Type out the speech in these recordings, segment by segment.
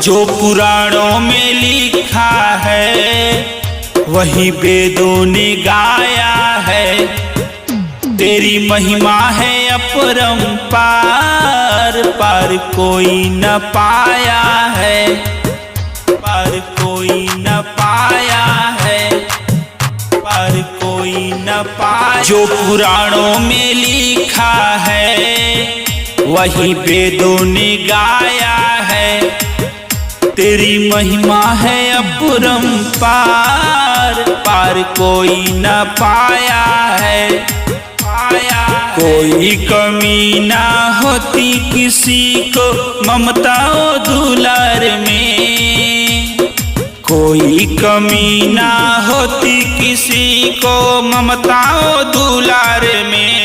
जो पुराणों में लिखा है वही वेदों ने गाया है। तेरी महिमा है अपरंपार, पार कोई न पाया है, पार कोई न पाया है, पार कोई न पाया। जो पुराणों में लिखा है वही वेदों ने गाया है। तेरी महिमा है अपरंपार, पार कोई न पाया है, पाया। कोई कमी ना होती किसी को ममता और दुलार में, कोई कमी ना होती किसी को ममता और दुलार में।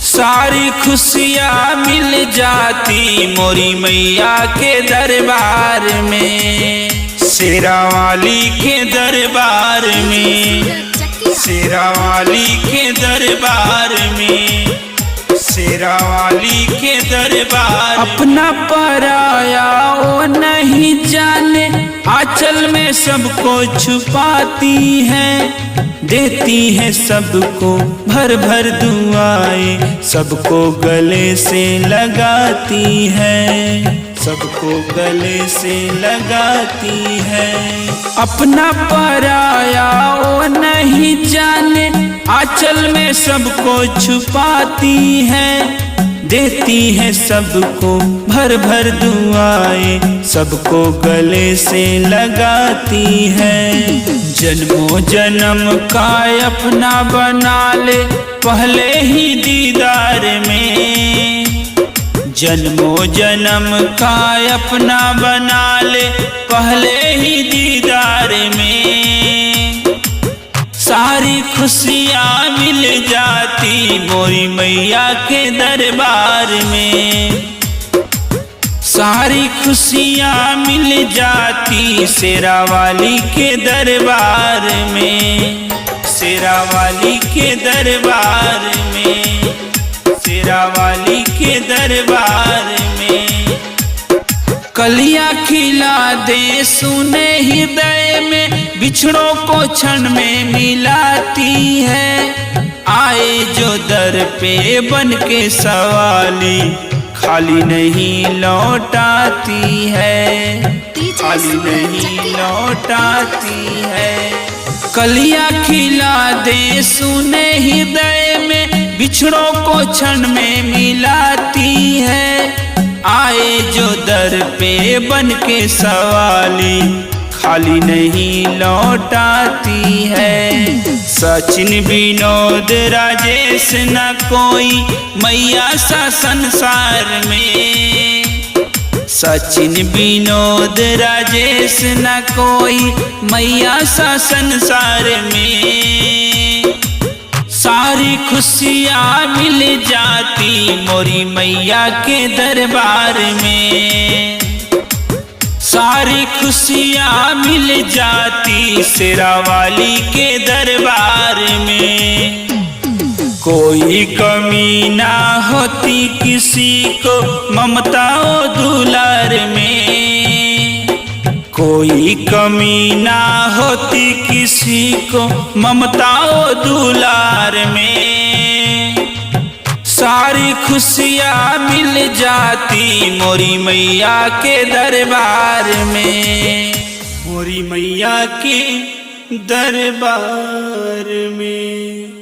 सारी खुशियाँ मिल जाती मोरी मैया के दरबार में, शेरा वाली के दरबार में, शेरा वाली के दरबार में, शेरा वाली के दरबार। अपना पराया वो नहीं जाने, आंचल में सबको छुपाती है, देती है सबको भर भर दुआएं, सबको गले से लगाती है, सबको गले से लगाती है। अपना पराया वो नहीं जाने, आंचल में सबको छुपाती है, देती है सबको भर भर दुआएं, सबको गले से लगाती है। जन्मों जन्म का अपना बना ले पहले ही दीदार में, जन्मों जन्म का अपना बना ले पहले ही दीदार में। सारी खुशियाँ मिल जाती मोरी मैया के दरबार में, सारी खुशियाँ मिल जाती शेरा वाली के दरबार में, शेरा वाली के दरबार में, शेरा वाली के दरबार में। कलियां खिला दे सुने हृदय में, बिछड़ों को क्षण में मिलाती है। आए जो दर पे बन के सवाली, खाली नहीं लौटाती है, खाली नहीं लौटाती है। कलियां खिला दे सुने हृदय में, बिछड़ों को क्षण में मिलाती है। आए जो दर पे बन के सवाली, खाली नहीं लौटाती है। सचिन विनोद राजेश न कोई मैया सा संसार में, सचिन विनोद राजेश न कोई मैया सा संसार में। सारी खुशियाँ मिल जाती मोरी मैया के दरबार में, सारी खुशियाँ मिल जाती शेरा वाली के दरबार में। कोई कमी ना होती किसी को ममता और दुलार में, कोई कमी ना होती किसी को ममता और दुलार में। सारी खुशियाँ मिल जाती मोरी मैया के दरबार में, मोरी मैया के दरबार में।